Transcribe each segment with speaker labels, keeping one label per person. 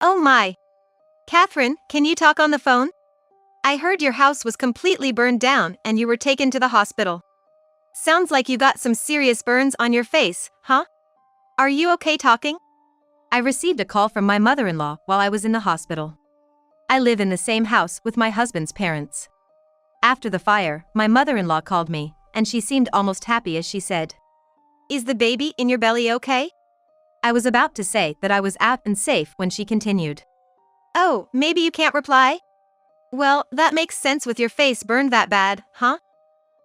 Speaker 1: Oh my. Catherine, can you talk on the phone? I heard your house was completely burned down and you were taken to the hospital. Sounds like you got some serious burns on your face, huh? Are you okay talking? I received a call from my mother-in-law while I was in the hospital. I live in the same house with my husband's parents. After the fire, my mother-in-law called me, and she seemed almost happy as she said, "Is the baby in your belly okay?" I was about to say that I was out and safe when she continued, "Oh, maybe you can't reply? Well, that makes sense with your face burned that bad, huh?"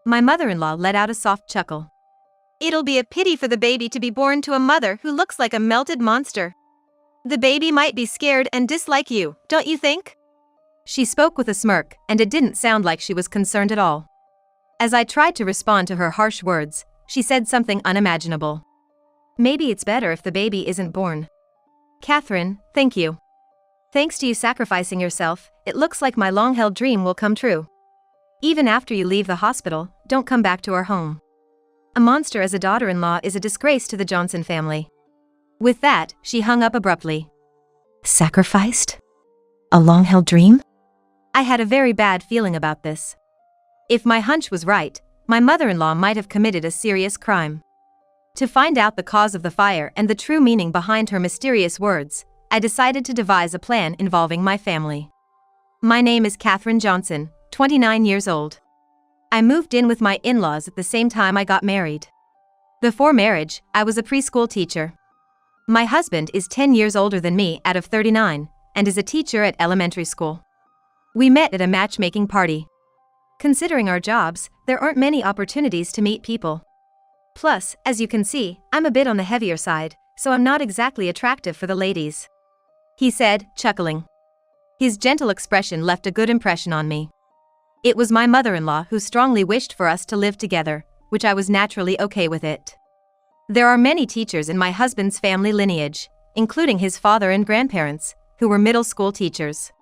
Speaker 1: My mother-in-law let out a soft chuckle. "It'll be a pity for the baby to be born to a mother who looks like a melted monster. The baby might be scared and dislike you, don't you think?" She spoke with a smirk, and it didn't sound like she was concerned at all. As I tried to respond to her harsh words, she said something unimaginable. "Maybe it's better if the baby isn't born." "Catherine, thank you. Thanks to you sacrificing yourself, it looks like my long-held dream will come true. Even after you leave the hospital, don't come back to our home. A monster as a daughter-in-law is a disgrace to the Johnson family." With that, she hung up abruptly. Sacrificed? A long-held dream? I had a very bad feeling about this. If my hunch was right, my mother-in-law might have committed a serious crime. To find out the cause of the fire and the true meaning behind her mysterious words, I decided to devise a plan involving my family. My name is Catherine Johnson, 29 years old. I moved in with my in-laws at the same time I got married. Before marriage, I was a preschool teacher. My husband is 10 years older than me out of 39, and is a teacher at elementary school. We met at a matchmaking party. Considering our jobs, there aren't many opportunities to meet people. Plus, as you can see, I'm a bit on the heavier side, so I'm not exactly attractive for the ladies," he said, chuckling. His gentle expression left a good impression on me. It was my mother-in-law who strongly wished for us to live together, which I was naturally okay with it. There are many teachers in my husband's family lineage, including his father and grandparents, who were middle school teachers.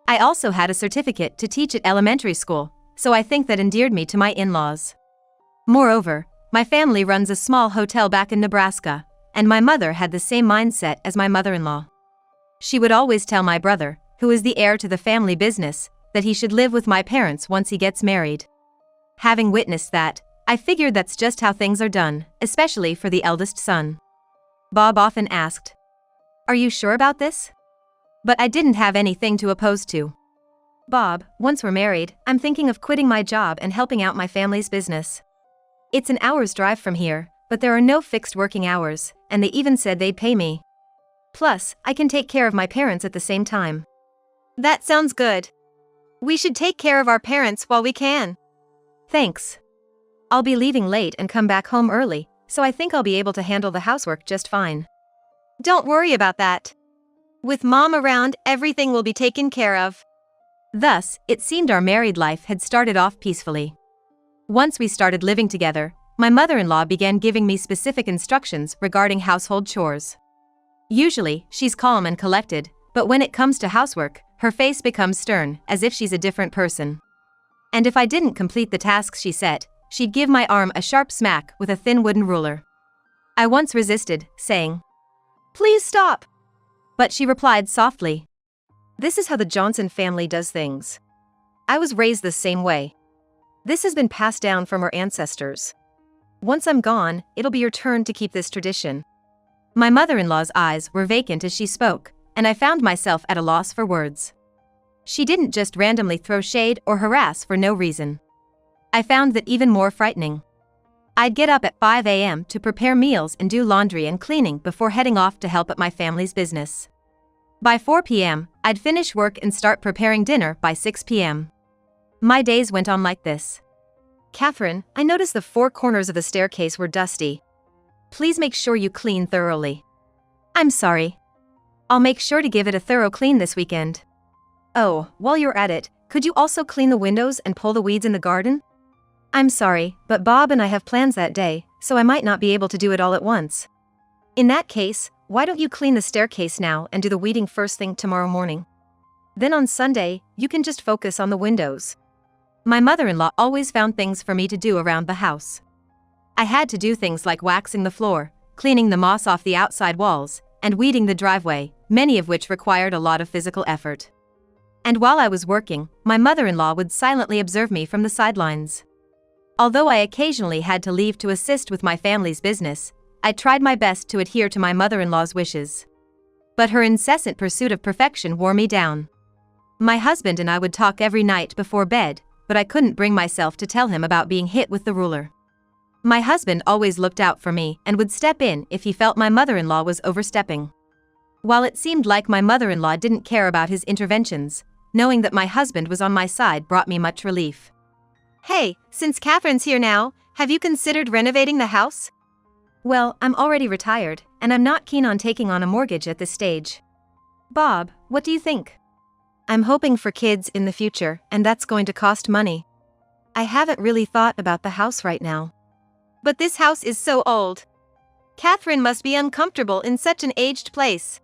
Speaker 1: I also had a certificate to teach at elementary school, so I think that endeared me to my in-laws. Moreover, my family runs a small hotel back in Nebraska, and my mother had the same mindset as my mother-in-law. She would always tell my brother, who is the heir to the family business, that he should live with my parents once he gets married. Having witnessed that, I figured that's just how things are done, especially for the eldest son. Bob often asked, "Are you sure about this?" But I didn't have anything to oppose to. "Bob, once we're married, I'm thinking of quitting my job and helping out my family's business. It's an hour's drive from here, but there are no fixed working hours, and they even said they'd pay me. Plus, I can take care of my parents at the same time." "That sounds good. We should take care of our parents while we can." "Thanks. I'll be leaving late and come back home early, so I think I'll be able to handle the housework just fine." "Don't worry about that. With Mom around, everything will be taken care of." Thus, it seemed our married life had started off peacefully. Once we started living together, my mother-in-law began giving me specific instructions regarding household chores. Usually, she's calm and collected, but when it comes to housework, her face becomes stern, as if she's a different person. And if I didn't complete the tasks she set, she'd give my arm a sharp smack with a thin wooden ruler. I once resisted, saying, "Please stop." But she replied softly, "This is how the Johnson family does things. I was raised the same way. This has been passed down from our ancestors. Once I'm gone, it'll be your turn to keep this tradition." My mother-in-law's eyes were vacant as she spoke, and I found myself at a loss for words. She didn't just randomly throw shade or harass for no reason. I found that even more frightening. I'd get up at 5 a.m. to prepare meals and do laundry and cleaning before heading off to help at my family's business. By 4 p.m., I'd finish work and start preparing dinner by 6 p.m. My days went on like this. "Catherine, I noticed the 4 corners of the staircase were dusty. Please make sure you clean thoroughly." "I'm sorry. I'll make sure to give it a thorough clean this weekend." "Oh, while you're at it, could you also clean the windows and pull the weeds in the garden?" "I'm sorry, but Bob and I have plans that day, so I might not be able to do it all at once." "In that case, why don't you clean the staircase now and do the weeding first thing tomorrow morning? Then on Sunday, you can just focus on the windows." My mother-in-law always found things for me to do around the house. I had to do things like waxing the floor, cleaning the moss off the outside walls, and weeding the driveway, many of which required a lot of physical effort. And while I was working, my mother-in-law would silently observe me from the sidelines. Although I occasionally had to leave to assist with my family's business, I tried my best to adhere to my mother-in-law's wishes. But her incessant pursuit of perfection wore me down. My husband and I would talk every night before bed, but I couldn't bring myself to tell him about being hit with the ruler. My husband always looked out for me and would step in if he felt my mother-in-law was overstepping. While it seemed like my mother-in-law didn't care about his interventions, knowing that my husband was on my side brought me much relief. Hey, since Catherine's here now, have you considered renovating the house? Well, I'm already retired, and I'm not keen on taking on a mortgage at this stage. Bob, what do you think? I'm hoping for kids in the future, and that's going to cost money. I haven't really thought about the house right now. But this house is so old. Catherine must be uncomfortable in such an aged place.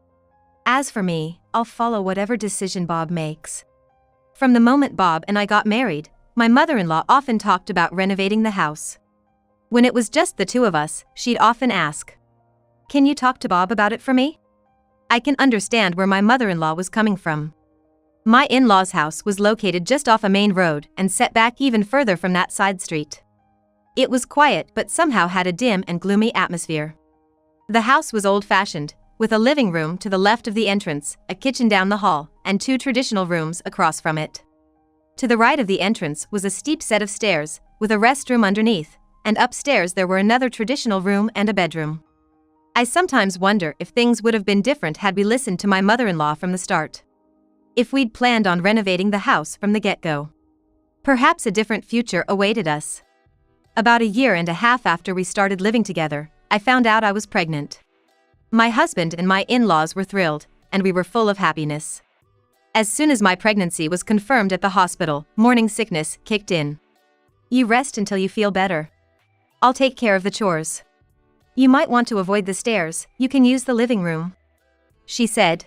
Speaker 1: As for me, I'll follow whatever decision Bob makes. From the moment Bob and I got married, my mother-in-law often talked about renovating the house. When it was just the two of us, she'd often ask, "Can you talk to Bob about it for me?" I can understand where my mother-in-law was coming from. My in-laws' house was located just off a main road and set back even further from that side street. It was quiet but somehow had a dim and gloomy atmosphere. The house was old-fashioned, with a living room to the left of the entrance, a kitchen down the hall, and two traditional rooms across from it. To the right of the entrance was a steep set of stairs, with a restroom underneath, and upstairs there were another traditional room and a bedroom. I sometimes wonder if things would have been different had we listened to my mother-in-law from the start. If we'd planned on renovating the house from the get-go. Perhaps a different future awaited us. About a year and a half after we started living together, I found out I was pregnant. My husband and my in-laws were thrilled, and we were full of happiness. As soon as my pregnancy was confirmed at the hospital, morning sickness kicked in. You rest until you feel better. I'll take care of the chores. You might want to avoid the stairs, you can use the living room, she said.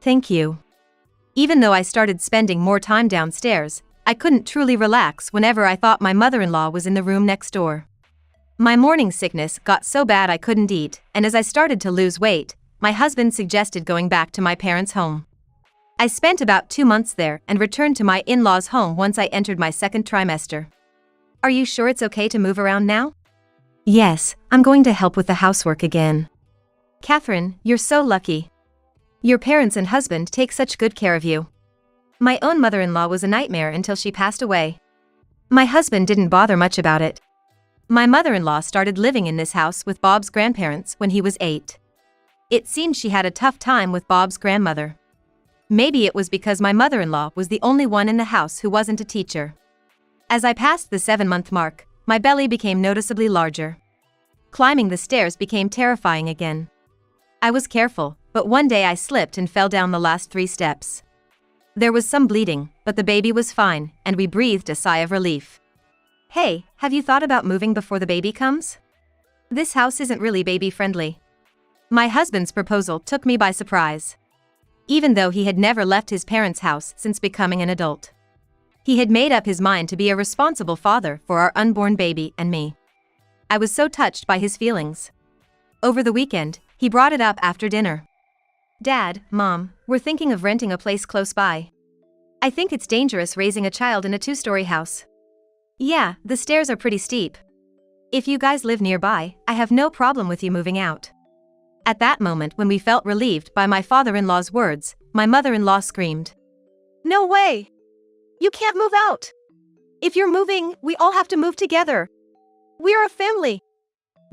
Speaker 1: Thank you. Even though I started spending more time downstairs, I couldn't truly relax whenever I thought my mother-in-law was in the room next door. My morning sickness got so bad I couldn't eat, and as I started to lose weight, my husband suggested going back to my parents' home. I spent about 2 months there and returned to my in-laws' home once I entered my second trimester. Are you sure it's okay to move around now? Yes, I'm going to help with the housework again. Catherine, you're so lucky. Your parents and husband take such good care of you. My own mother-in-law was a nightmare until she passed away. My husband didn't bother much about it. My mother-in-law started living in this house with Bob's grandparents when he was 8. It seemed she had a tough time with Bob's grandmother. Maybe it was because my mother-in-law was the only one in the house who wasn't a teacher. As I passed the 7-month mark, my belly became noticeably larger. Climbing the stairs became terrifying again. I was careful, but one day I slipped and fell down the last 3 steps. There was some bleeding, but the baby was fine, and we breathed a sigh of relief. Hey, have you thought about moving before the baby comes? This house isn't really baby-friendly. My husband's proposal took me by surprise. Even though he had never left his parents' house since becoming an adult. He had made up his mind to be a responsible father for our unborn baby and me. I was so touched by his feelings. Over the weekend, he brought it up after dinner. Dad, Mom, we're thinking of renting a place close by. I think it's dangerous raising a child in a 2-story house. Yeah, the stairs are pretty steep. If you guys live nearby, I have no problem with you moving out. At that moment when we felt relieved by my father-in-law's words, my mother-in-law screamed. No way! You can't move out! If you're moving, we all have to move together. We're a family.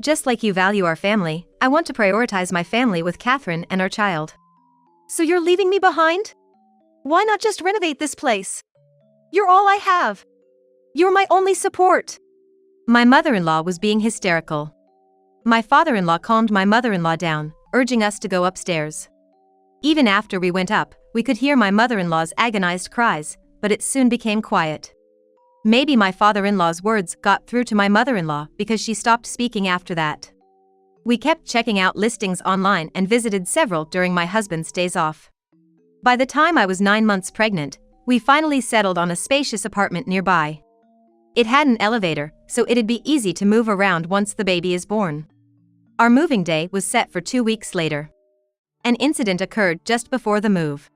Speaker 1: Just like you value our family, I want to prioritize my family with Catherine and our child. So you're leaving me behind? Why not just renovate this place? You're all I have. You're my only support. My mother-in-law was being hysterical. My father-in-law calmed my mother-in-law down, urging us to go upstairs. Even after we went up, we could hear my mother-in-law's agonized cries, but it soon became quiet. Maybe my father-in-law's words got through to my mother-in-law because she stopped speaking after that. We kept checking out listings online and visited several during my husband's days off. By the time I was 9 months pregnant, we finally settled on a spacious apartment nearby. It had an elevator, so it'd be easy to move around once the baby is born. Our moving day was set for 2 weeks later. An incident occurred just before the move.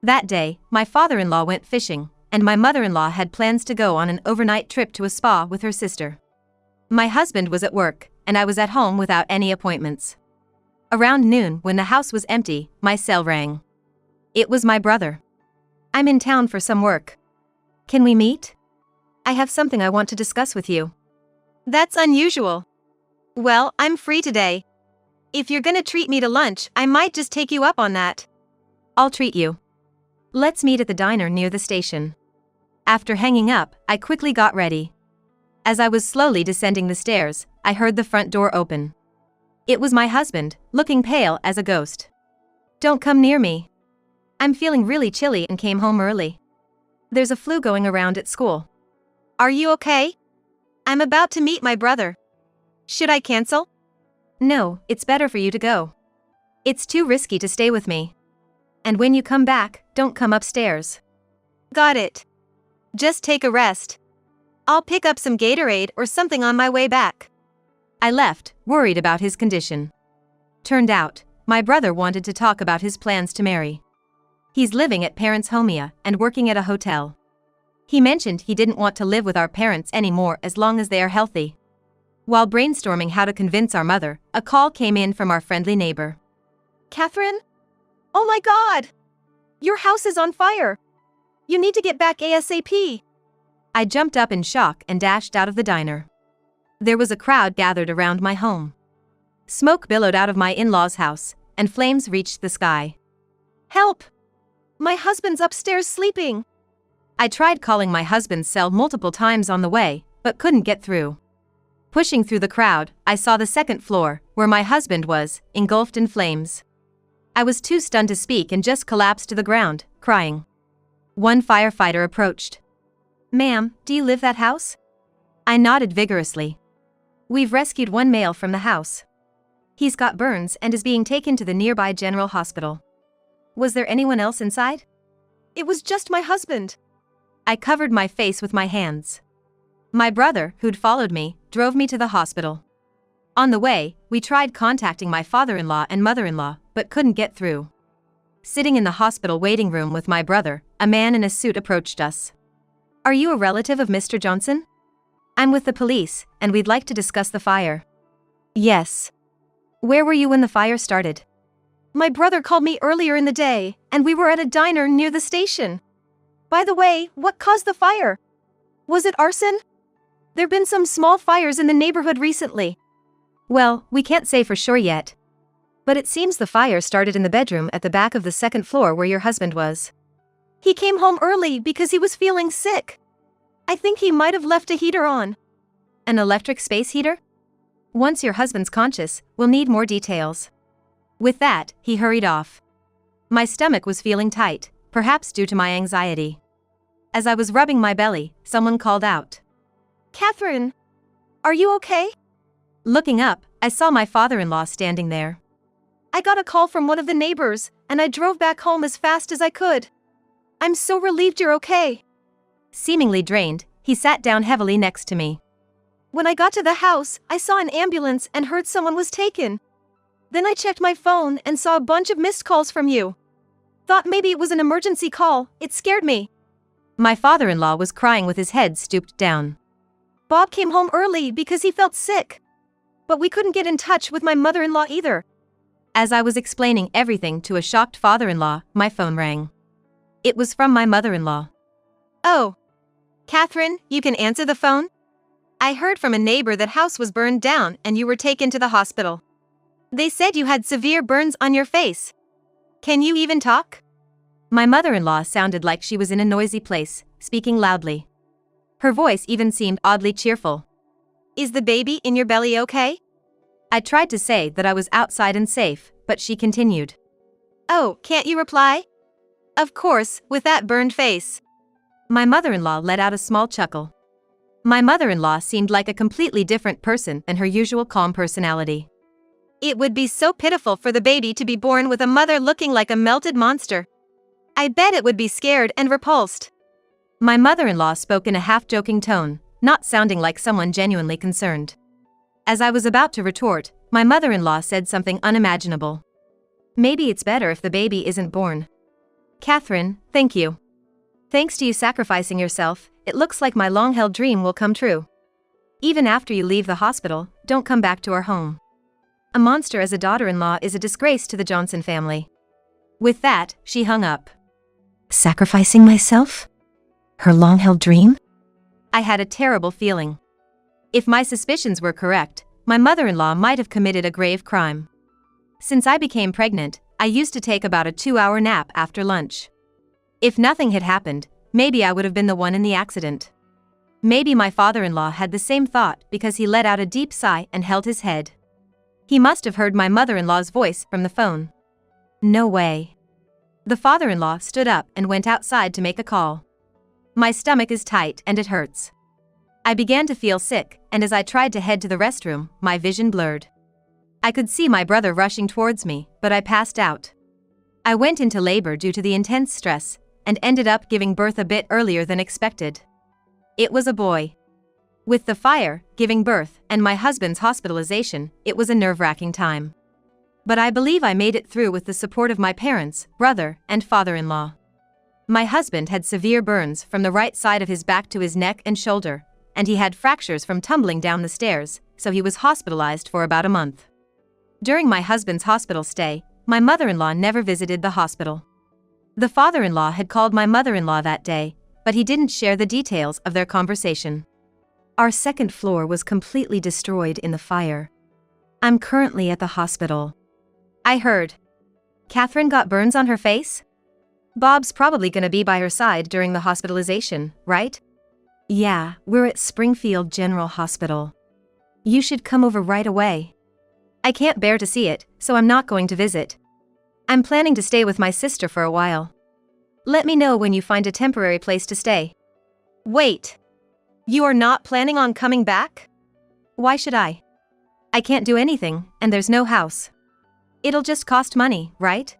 Speaker 1: That day, my father-in-law went fishing, and my mother-in-law had plans to go on an overnight trip to a spa with her sister. My husband was at work, and I was at home without any appointments. Around noon, when the house was empty, my cell rang. It was my brother. "I'm in town for some work. Can we meet? I have something I want to discuss with you." "That's unusual." "Well, I'm free today. If you're gonna treat me to lunch, I might just take you up on that." "I'll treat you. Let's meet at the diner near the station." After hanging up, I quickly got ready. As I was slowly descending the stairs, I heard the front door open. It was my husband, looking pale as a ghost. "Don't come near me. I'm feeling really chilly and came home early. There's a flu going around at school." "Are you okay?" "I'm about to meet my brother. Should I cancel?" "No, it's better for you to go. It's too risky to stay with me. And when you come back, don't come upstairs." "Got it. Just take a rest. I'll pick up some Gatorade or something on my way back." I left, worried about his condition. Turned out, my brother wanted to talk about his plans to marry. He's living at parents' homia and working at a hotel. He mentioned he didn't want to live with our parents anymore as long as they are healthy. While brainstorming how to convince our mother, a call came in from our friendly neighbor.
Speaker 2: "Catherine? Oh my God! Your house is on fire! You need to get back ASAP!"
Speaker 1: I jumped up in shock and dashed out of the diner. There was a crowd gathered around my home. Smoke billowed out of my in-laws' house, and flames reached the sky.
Speaker 2: "Help! My husband's upstairs sleeping!"
Speaker 1: I tried calling my husband's cell multiple times on the way, but couldn't get through. Pushing through the crowd, I saw the second floor, where my husband was, engulfed in flames. I was too stunned to speak and just collapsed to the ground, crying. One firefighter approached. "Ma'am, do you live that house?" I nodded vigorously. "We've rescued one male from the house. He's got burns and is being taken to the nearby general hospital. Was there anyone else inside?"
Speaker 2: "It was just my husband."
Speaker 1: I covered my face with my hands. My brother, who'd followed me, drove me to the hospital. On the way, we tried contacting my father-in-law and mother-in-law, but couldn't get through. Sitting in the hospital waiting room with my brother, a man in a suit approached us. "Are you a relative of Mr. Johnson?" "I'm with the police, and we'd like to discuss the fire." "Yes. Where were you when the fire started?"
Speaker 2: "My brother called me earlier in the day, and we were at a diner near the station. By the way, what caused the fire? Was it arson? There've been some small fires in the neighborhood recently."
Speaker 1: "Well, we can't say for sure yet. But it seems the fire started in the bedroom at the back of the second floor where your husband was."
Speaker 2: "He came home early because he was feeling sick. I think he might have left a heater on."
Speaker 1: "An electric space heater? Once your husband's conscious, we'll need more details." With that, he hurried off. My stomach was feeling tight, perhaps due to my anxiety. As I was rubbing my belly, someone called out.
Speaker 2: "Catherine, are you okay?"
Speaker 1: Looking up, I saw my father-in-law standing there.
Speaker 2: "I got a call from one of the neighbors, and I drove back home as fast as I could. I'm so relieved you're okay."
Speaker 1: Seemingly drained, he sat down heavily next to me.
Speaker 2: "When I got to the house, I saw an ambulance and heard someone was taken. Then I checked my phone and saw a bunch of missed calls from you. Thought maybe it was an emergency call. It scared me."
Speaker 1: My father-in-law was crying with his head stooped down.
Speaker 2: "Bob came home early because he felt sick. But we couldn't get in touch with my mother-in-law either."
Speaker 1: As I was explaining everything to a shocked father-in-law, my phone rang. It was from my mother-in-law.
Speaker 2: "Oh. Catherine, you can answer the phone? I heard from a neighbor that house was burned down and you were taken to the hospital. They said you had severe burns on your face. Can you even talk?"
Speaker 1: My mother-in-law sounded like she was in a noisy place, speaking loudly. Her voice even seemed oddly cheerful.
Speaker 2: "Is the baby in your belly okay?"
Speaker 1: I tried to say that I was outside and safe, but she continued.
Speaker 2: "Oh, can't you reply? Of course, with that burned face."
Speaker 1: My mother-in-law let out a small chuckle. My mother-in-law seemed like a completely different person than her usual calm personality.
Speaker 2: "It would be so pitiful for the baby to be born with a mother looking like a melted monster. I bet it would be scared and repulsed."
Speaker 1: My mother-in-law spoke in a half-joking tone, not sounding like someone genuinely concerned. As I was about to retort, my mother-in-law said something unimaginable.
Speaker 2: Maybe it's better if the baby isn't born. Catherine, thank you. Thanks to you sacrificing yourself, it looks like my long-held dream will come true. Even after you leave the hospital, don't come back to our home. A monster as a daughter-in-law is a disgrace to the Johnson family. With that, she hung up. Sacrificing myself? Her long-held dream? I had a terrible feeling. If my suspicions were correct, my mother-in-law might have committed a grave crime. Since I became pregnant, I used to take about a 2-hour nap after lunch. If nothing had happened, maybe I would have been the one in the accident. Maybe my father-in-law had the same thought because he let out a deep sigh and held his head. He must have heard my mother-in-law's voice from the phone. No way. The father-in-law stood up and went outside to make a call. My stomach is tight and it hurts. I began to feel sick, and as I tried to head to the restroom, my vision blurred. I could see my brother rushing towards me, but I passed out. I went into labor due to the intense stress, and ended up giving birth a bit earlier than expected. It was a boy. With the fire, giving birth, and my husband's hospitalization, it was a nerve-wracking time. But I believe I made it through with the support of my parents, brother, and father-in-law. My husband had severe burns from the right side of his back to his neck and shoulder, and he had fractures from tumbling down the stairs, so he was hospitalized for about a month. During my husband's hospital stay, my mother-in-law never visited the hospital. The father-in-law had called my mother-in-law that day, but he didn't share the details of their conversation. Our second floor was completely destroyed in the fire. I'm currently at the hospital. I heard. Catherine got burns on her face? Bob's probably gonna be by her side during the hospitalization, right? Yeah, we're at Springfield General Hospital. You should come over right away. I can't bear to see it, so I'm not going to visit. I'm planning to stay with my sister for a while. Let me know when you find a temporary place to stay.
Speaker 1: Wait. You are not planning on coming back?
Speaker 2: Why should I? I can't do anything, and there's no house. It'll just cost money, right?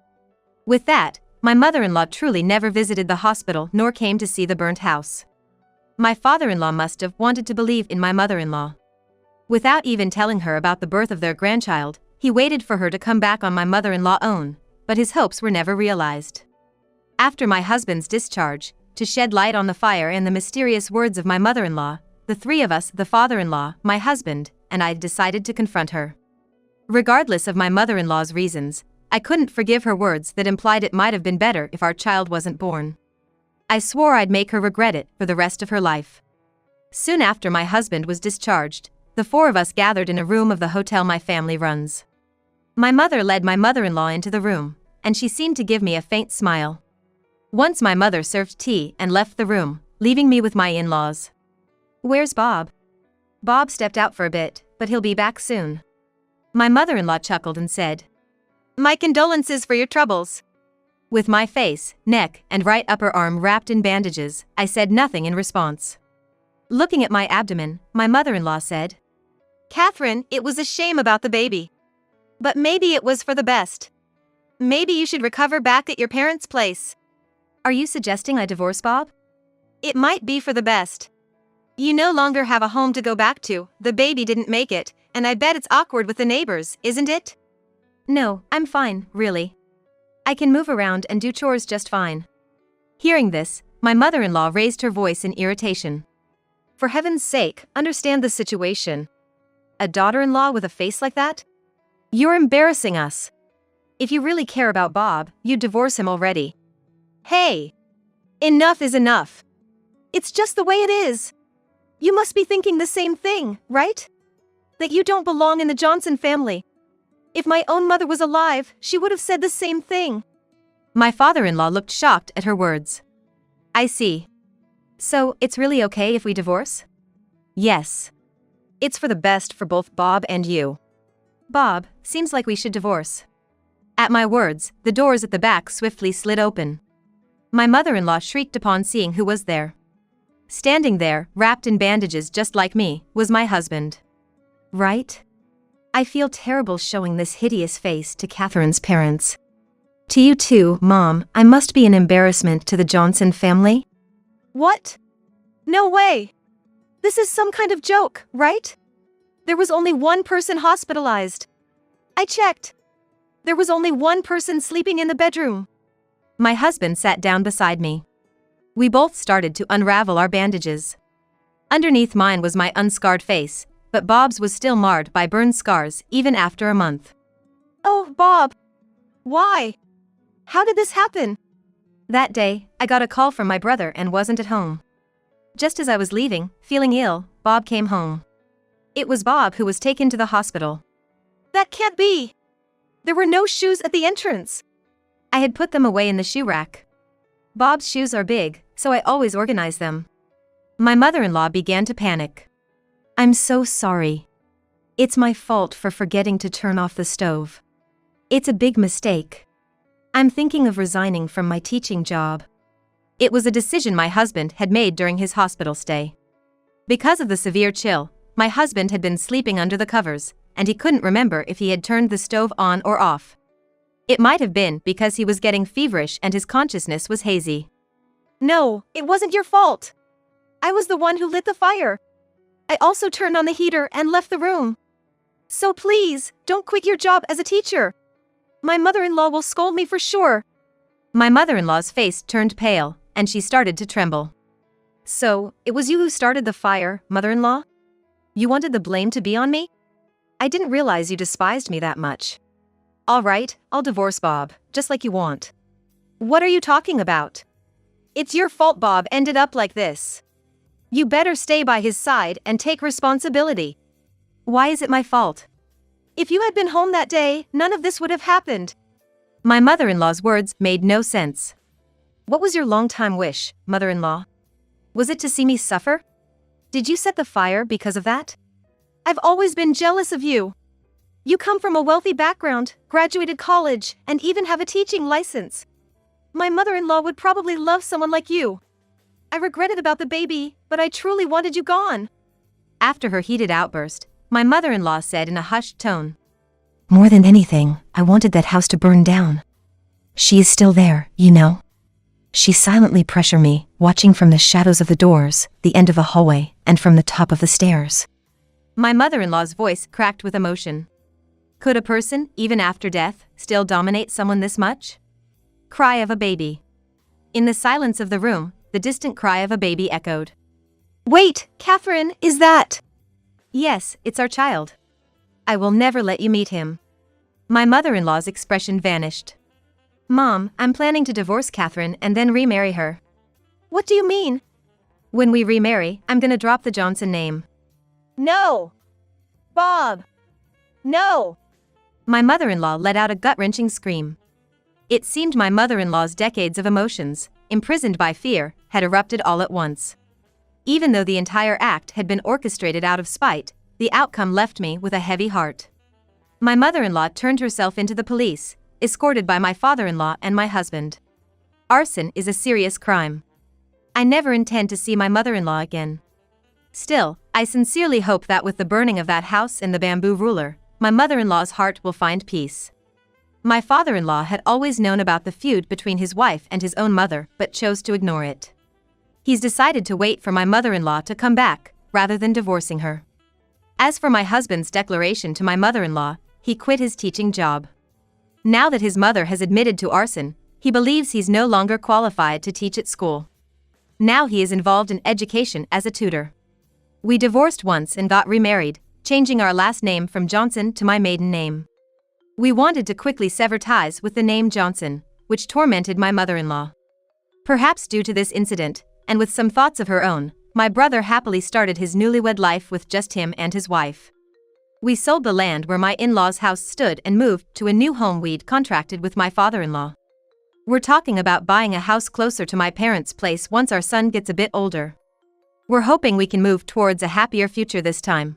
Speaker 2: With that, my mother-in-law truly never visited the hospital nor came to see the burnt house. My father-in-law must have wanted to believe in my mother-in-law. Without even telling her about the birth of their grandchild, he waited for her to come back on my mother-in-law's own, but his hopes were never realized. After my husband's discharge, to shed light on the fire and the mysterious words of my mother-in-law, the three of us, the father-in-law, my husband, and I, decided to confront her. Regardless of my mother-in-law's reasons, I couldn't forgive her words that implied it might have been better if our child wasn't born. I swore I'd make her regret it for the rest of her life. Soon after my husband was discharged, the four of us gathered in a room of the hotel my family runs. My mother led my mother-in-law into the room, and she seemed to give me a faint smile. Once my mother served tea and left the room, leaving me with my in-laws. Where's Bob? Bob stepped out for a bit, but he'll be back soon. My mother-in-law chuckled and said,
Speaker 1: My condolences for your troubles.
Speaker 2: With my face, neck, and right upper arm wrapped in bandages, I said nothing in response. Looking at my abdomen, my mother-in-law said,
Speaker 1: Catherine, it was a shame about the baby. But maybe it was for the best. Maybe you should recover back at your parents' place.
Speaker 2: Are you suggesting I divorce Bob?
Speaker 1: It might be for the best. You no longer have a home to go back to, the baby didn't make it, and I bet it's awkward with the neighbors, isn't it?
Speaker 2: No, I'm fine, really. I can move around and do chores just fine. Hearing this, my mother-in-law raised her voice in irritation. For heaven's sake, understand the situation. A daughter-in-law with a face like that? You're embarrassing us. If you really care about Bob, you'd divorce him already.
Speaker 1: Hey! Enough is enough. It's just the way it is. You must be thinking the same thing, right? That you don't belong in the Johnson family. If my own mother was alive, she would have said the same thing.
Speaker 2: My father-in-law looked shocked at her words. I see. So, it's really okay if we divorce? Yes. It's for the best for both Bob and you. Bob, seems like we should divorce. At my words, the doors at the back swiftly slid open. My mother-in-law shrieked upon seeing who was there. Standing there, wrapped in bandages just like me, was my husband. Right? I feel terrible showing this hideous face to Catherine's parents. To you too, Mom, I must be an embarrassment to the Johnson family?
Speaker 1: What? No way. This is some kind of joke, right? There was only one person hospitalized. I checked. There was only one person sleeping in the bedroom.
Speaker 2: My husband sat down beside me. We both started to unravel our bandages. Underneath mine was my unscarred face, but Bob's was still marred by burn scars even after a month.
Speaker 1: Oh, Bob. Why? How did this happen?
Speaker 2: That day, I got a call from my brother and wasn't at home. Just as I was leaving, feeling ill, Bob came home. It was Bob who was taken to the hospital.
Speaker 1: That can't be. There were no shoes at the entrance.
Speaker 2: I had put them away in the shoe rack. Bob's shoes are big, so I always organize them. My mother-in-law began to panic. I'm so sorry. It's my fault for forgetting to turn off the stove. It's a big mistake. I'm thinking of resigning from my teaching job. It was a decision my husband had made during his hospital stay. Because of the severe chill, my husband had been sleeping under the covers, and he couldn't remember if he had turned the stove on or off. It might have been because he was getting feverish and his consciousness was hazy.
Speaker 1: No, it wasn't your fault. I was the one who lit the fire. I also turned on the heater and left the room. So please, don't quit your job as a teacher. My mother-in-law will scold me for sure.
Speaker 2: My mother-in-law's face turned pale, and she started to tremble. So, it was you who started the fire, mother-in-law? You wanted the blame to be on me? I didn't realize you despised me that much. All right, I'll divorce Bob, just like you want. What are you talking about?
Speaker 1: It's your fault Bob ended up like this. You better stay by his side and take responsibility.
Speaker 2: Why is it my fault?
Speaker 1: If you had been home that day, none of this would have happened.
Speaker 2: My mother-in-law's words made no sense. What was your long-time wish, mother-in-law? Was it to see me suffer? Did you set the fire because of that?
Speaker 1: I've always been jealous of you. You come from a wealthy background, graduated college, and even have a teaching license. My mother-in-law would probably love someone like you. I regretted about the baby, but I truly wanted you gone.
Speaker 2: After her heated outburst, my mother-in-law said in a hushed tone, More than anything, I wanted that house to burn down. She is still there, you know. She silently pressured me, watching from the shadows of the doors, the end of the hallway, and from the top of the stairs. My mother-in-law's voice cracked with emotion. Could a person, even after death, still dominate someone this much? Cry of a baby. In the silence of the room, the distant cry of a baby echoed.
Speaker 1: Wait, Catherine, is that?
Speaker 2: Yes, it's our child. I will never let you meet him. My mother-in-law's expression vanished. Mom, I'm planning to divorce Catherine and then remarry her.
Speaker 1: What do you mean?
Speaker 2: When we remarry, I'm gonna drop the Johnson name.
Speaker 1: No! Bob! No!
Speaker 2: My mother-in-law let out a gut-wrenching scream. It seemed my mother-in-law's decades of emotions, imprisoned by fear, had erupted all at once. Even though the entire act had been orchestrated out of spite, the outcome left me with a heavy heart. My mother-in-law turned herself into the police, escorted by my father-in-law and my husband. Arson is a serious crime. I never intend to see my mother-in-law again. Still, I sincerely hope that with the burning of that house and the bamboo ruler, my mother-in-law's heart will find peace. My father-in-law had always known about the feud between his wife and his own mother, but chose to ignore it. He's decided to wait for my mother-in-law to come back, rather than divorcing her. As for my husband's declaration to my mother-in-law, he quit his teaching job. Now that his mother has admitted to arson, he believes he's no longer qualified to teach at school. Now he is involved in education as a tutor. We divorced once and got remarried, changing our last name from Johnson to my maiden name. We wanted to quickly sever ties with the name Johnson, which tormented my mother-in-law. Perhaps due to this incident, and with some thoughts of her own, my brother happily started his newlywed life with just him and his wife. We sold the land where my in-laws' house stood and moved to a new home we'd contracted with my father-in-law. We're talking about buying a house closer to my parents' place once our son gets a bit older. We're hoping we can move towards a happier future this time.